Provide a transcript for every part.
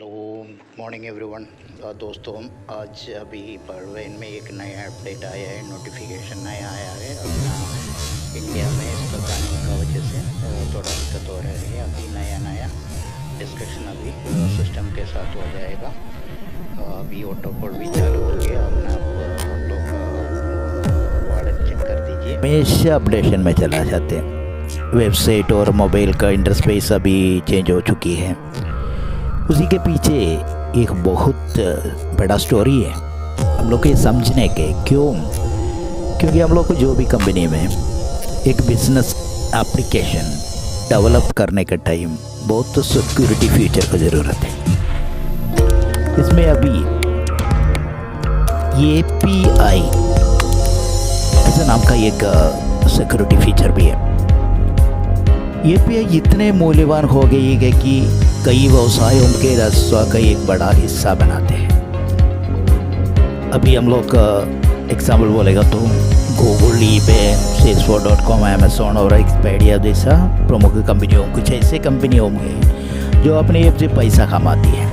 Hello morning everyone. दोस्तों आज अभी परवीन में एक नया अपडेट आया है, नोटिफिकेशन नया आया है। अपना इंडिया में इसका कानून का वजह से थोड़ा दिक्कत हो रही है। अभी नया डिस्कशन अभी सिस्टम के साथ हो जाएगा। अभी ऑटो कोड भी चालू हो गया। अपना आप लोग वॉलेट चेक कर दीजिए। हमेशा अपडेशन में चला जाते हैं। वेबसाइट और मोबाइल का इंटरफेस अभी चेंज हो चुकी है। उसी के पीछे एक बहुत बड़ा स्टोरी है हम लोग के समझने के। क्योंकि हम लोग को जो भी कंपनी में एक बिजनेस एप्लीकेशन डेवलप करने का टाइम बहुत सिक्योरिटी फीचर की ज़रूरत है। इसमें अभी API ऐसा नाम का एक सिक्योरिटी फीचर भी है। API इतने मूल्यवान हो गई है कि कई व्यवसाय उनके राजस्व का एक बड़ा हिस्सा बनाते हैं। अभी हम लोग एग्जाम्पल बोलेगा तो गूगल, eBay, salesforce.com, Amazon और एक्सपेडिया जैसा प्रमुख कंपनियों, कुछ ऐसे कंपनी होंगे जो अपने ऐप से पैसा कमाती है।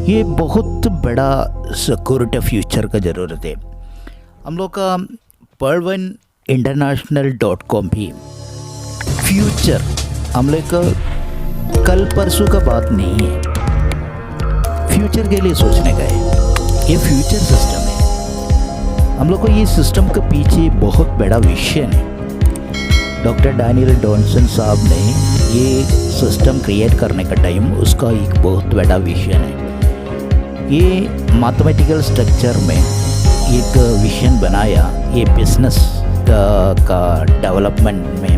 ये बहुत बड़ा सिक्योरिटी फ्यूचर का ज़रूरत है। हम लोग का परवीन international.com भी फ्यूचर हम लोग का कल परसों का बात नहीं है, फ्यूचर के लिए सोचने का है। ये फ्यूचर सिस्टम है। हम लोग को ये सिस्टम के पीछे बहुत बड़ा विजन है। डॉक्टर डैनियल डॉनसन साहब ने ये सिस्टम क्रिएट करने का टाइम उसका एक बहुत बड़ा विजन है। ये मैथमेटिकल स्ट्रक्चर में एक विजन बनाया। ये बिजनेस का डेवलपमेंट में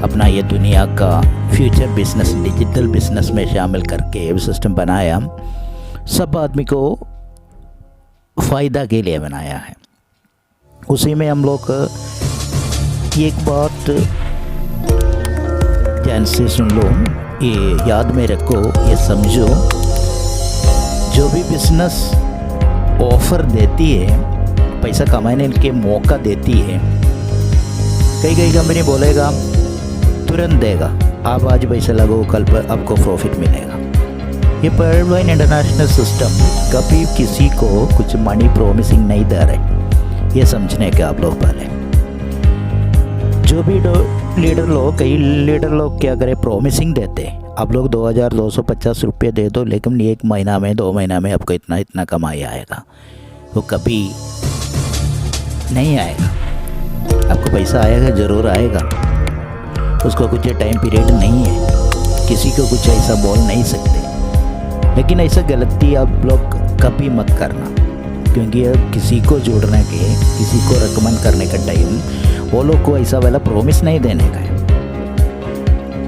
अपना ये दुनिया का फ्यूचर बिजनेस, डिजिटल बिजनेस में शामिल करके ये सिस्टम बनाया। सब आदमी को फ़ायदा के लिए बनाया है। उसी में हम लोग एक बात ध्यान से सुन लो, ये याद में रखो, ये समझो। जो भी बिजनेस ऑफ़र देती है, पैसा कमाने के मौका देती है, कई कंपनी बोलेगा तुरंत देगा, आप आज पैसा लगाओ, कल पर आपको प्रॉफिट मिलेगा। ये परवीन इंटरनेशनल सिस्टम कभी किसी को कुछ मनी प्रॉमिसिंग नहीं दे रहे। ये समझने के आप लोग पहले जो भी लीडर लोग, कई लीडर लोग क्या करे, प्रॉमिसिंग देते हैं। आप लोग 2250 रुपये दे दो, लेकिन 1 महीना में 2 महीना में आपको इतना कमाई आएगा। वो कभी नहीं आएगा। आपको पैसा आएगा, ज़रूर आएगा, उसको कुछ टाइम पीरियड नहीं है। किसी को कुछ ऐसा बोल नहीं सकते। लेकिन ऐसा गलती आप लोग कभी मत करना, क्योंकि अब किसी को जोड़ने के, किसी को रिकमेंड करने का टाइम वो लोग को ऐसा वाला प्रॉमिस नहीं देने का है।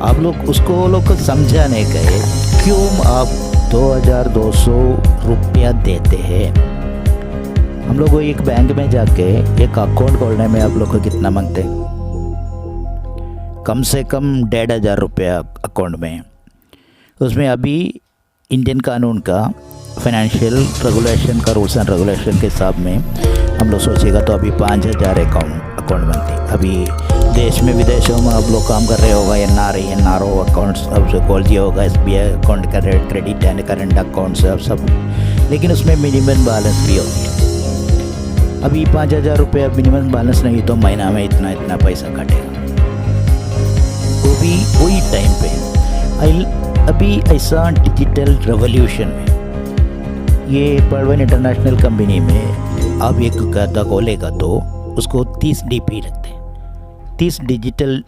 आप लोग उसको, वो लोग को समझाने का है क्यों आप 2200 रुपया देते हैं। हम लोग को एक बैंक में जाके एक अकाउंट खोलने में आप लोग को कितना मांगते हैं? कम से कम 1500 रुपया अकाउंट में। उसमें अभी इंडियन कानून का फाइनेंशियल रेगुलेशन का रूल्स एंड रेगुलेशन के हिसाब में हम लोग सोचेगा तो अभी 5000 अकाउंट बनते हैं। अभी देश में विदेशों में आप लोग काम कर रहे होगा, NRO अकाउंट्स अब जो खोल दिया होगा, SBI account, credit and current accounts सब। लेकिन उसमें मिनिमम बैलेंस भी होती है। अभी 5000 रुपया मिनिमम बैलेंस नहीं तो महीना में इतना पैसा कटेगा। वो भी वही टाइम पे। अभी ऐसा डिजिटल रेवोल्यूशन में ये परवीन इंटरनेशनल कंपनी में आप एक खाता खोलेगा तो उसको 30 DP रखते हैं। 30 डिजिटल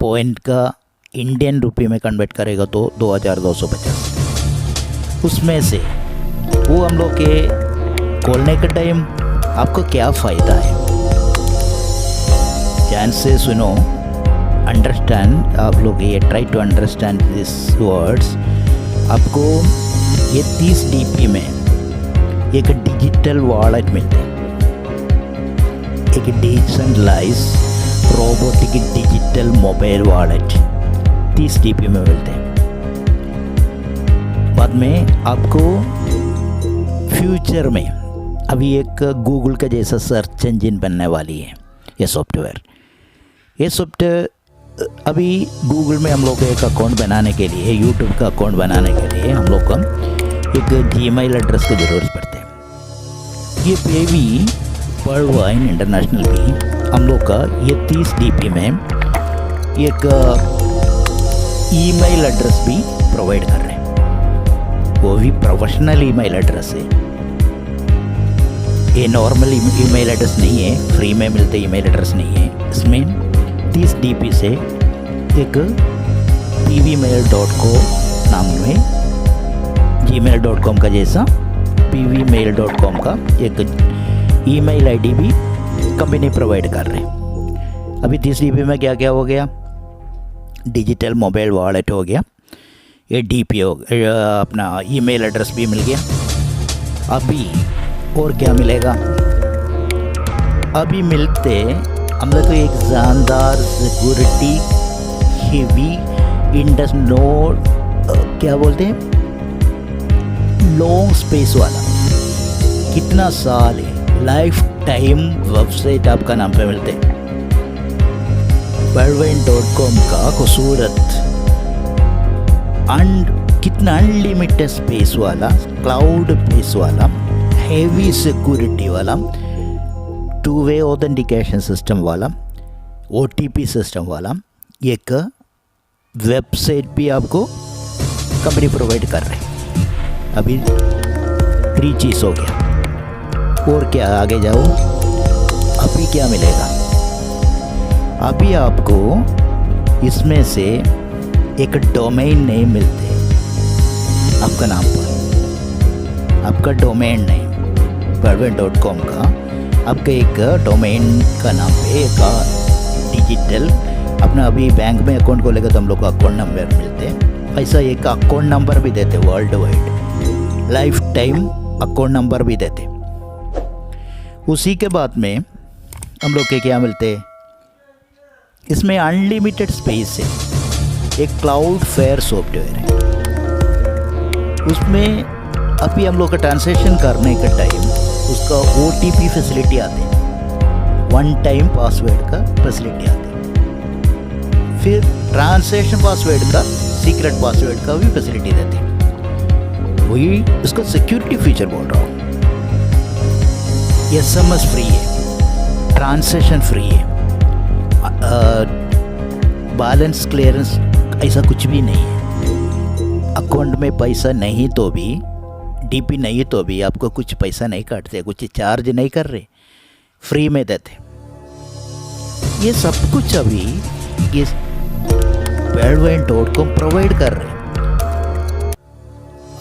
पॉइंट का इंडियन रुपये में कन्वर्ट करेगा तो 2250। उसमें से वो हम लोग के खोलने का टाइम आपको क्या फ़ायदा है, ध्यान से सुनो, अंडरस्टैंड। आप लोग ये try to understand this words. आपको ये 30 DP में एक डिजिटल वॉलेट मिलते हैं, एक decentralize robotic digital mobile wallet 30 DP में मिलते हैं। बाद में आपको फ्यूचर में अभी एक गूगल का जैसा सर्च इंजन बनने वाली है ये सॉफ्टवेयर अभी गूगल में हम लोग एक अकाउंट बनाने के लिए, यूट्यूब का अकाउंट बनाने के लिए हम लोग को एक जीमेल एड्रेस की ज़रूरत पड़ती है। ये पेवी पर्लवाइन इंटरनेशनल भी हम लोग का ये 30 DP में एक ईमेल एड्रेस भी प्रोवाइड कर रहे हैं। वो भी प्रोफेशनल ईमेल एड्रेस है, ये नॉर्मल ईमेल एड्रेस नहीं है, फ्री में मिलते ईमेल एड्रेस नहीं है। इसमें 30 DP से एक pvmail.co नाम में gmail.com का जैसा pvmail.com का एक ईमेल आईडी भी कंपनी प्रोवाइड कर रहे हैं। अभी 30 DP में क्या क्या हो गया, डिजिटल मोबाइल वॉलेट हो गया, ये DP हो गया, अपना ईमेल एड्रेस भी मिल गया। अभी और क्या मिलेगा, अभी मिलते हम लोग को एक जानदार सिक्योरिटी हेवी इंडस नोड क्या बोलते हैं, लॉन्ग स्पेस वाला, कितना साल है, लाइफ टाइम वेबसाइट आपका नाम पे मिलते हैं। पर्लवाइन.com का खूबसूरत कितना अनलिमिटेड स्पेस वाला, क्लाउड बेस वाला, हेवी सिक्योरिटी वाला, 2-way ऑथेंटिकेशन सिस्टम वाला, OTP सिस्टम वाला एक वेबसाइट भी आपको कंपनी प्रोवाइड कर रहे हैं। अभी 3 चीज़ हो गया, और क्या आगे जाओ, अभी क्या मिलेगा, अभी आपको इसमें से एक डोमेन नेम मिलते हैं आपका नाम पर, आपका डोमेन नेम पर्लवाइन.com का आपका एक डोमेन का नाम पे एक डिजिटल अपना, अभी बैंक में अकाउंट को लेकर तो हम लोग को अकाउंट नंबर मिलते हैं, ऐसा एक अकाउंट नंबर भी देते world wide, life time account number भी देते। उसी के बाद में हम लोग के क्या मिलते हैं, इसमें अनलिमिटेड स्पेस है, एक क्लाउड फेयर सॉफ्टवेयर है, उसमें अभी हम लोग का ट्रांसैक्शन करने का टाइम उसका OTP फैसिलिटी आते हैं, 1 टाइम पासवर्ड का फैसिलिटी आते हैं, फिर ट्रांसैक्शन पासवर्ड का, सीक्रेट पासवर्ड का भी फैसिलिटी देते हैं। वही उसका सिक्योरिटी फीचर बोल रहा हूँ। SMS फ्री है, ट्रांसैक्शन फ्री है, बैलेंस क्लियरेंस ऐसा कुछ भी नहीं है। अकाउंट में पैसा नहीं तो भी, DP नहीं तो भी आपको कुछ पैसा नहीं काटते, कुछ चार्ज नहीं कर रहे, फ्री में देते। ये सब कुछ अभी ये पर्लवाइन.com प्रोवाइड कर रहे हैं।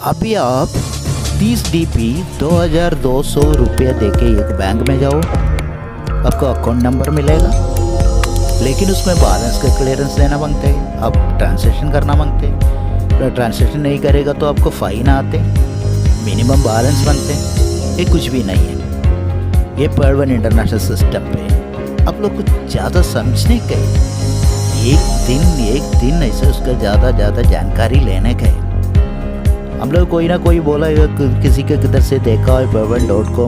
अभी आप 30 DP 2200 रुपया देके एक बैंक में जाओ, आपको अकाउंट नंबर मिलेगा, लेकिन उसमें बैलेंस का क्लियरेंस देना मांगते हैं, आप ट्रांसैक्शन करना मांगते हैं, ट्रांसैक्शन नहीं करेगा तो आपको फाइन आते, मिनिमम बैलेंस बनते हैं, ये कुछ भी नहीं है। ये पर्लवाइन इंटरनेशनल सिस्टम पे आप लोग कुछ ज़्यादा समझने का है, एक दिन ऐसे उसका ज़्यादा जानकारी लेने का है। हम लोग कोई ना कोई बोला किसी के किधर से देखा है पर्लवाइन.com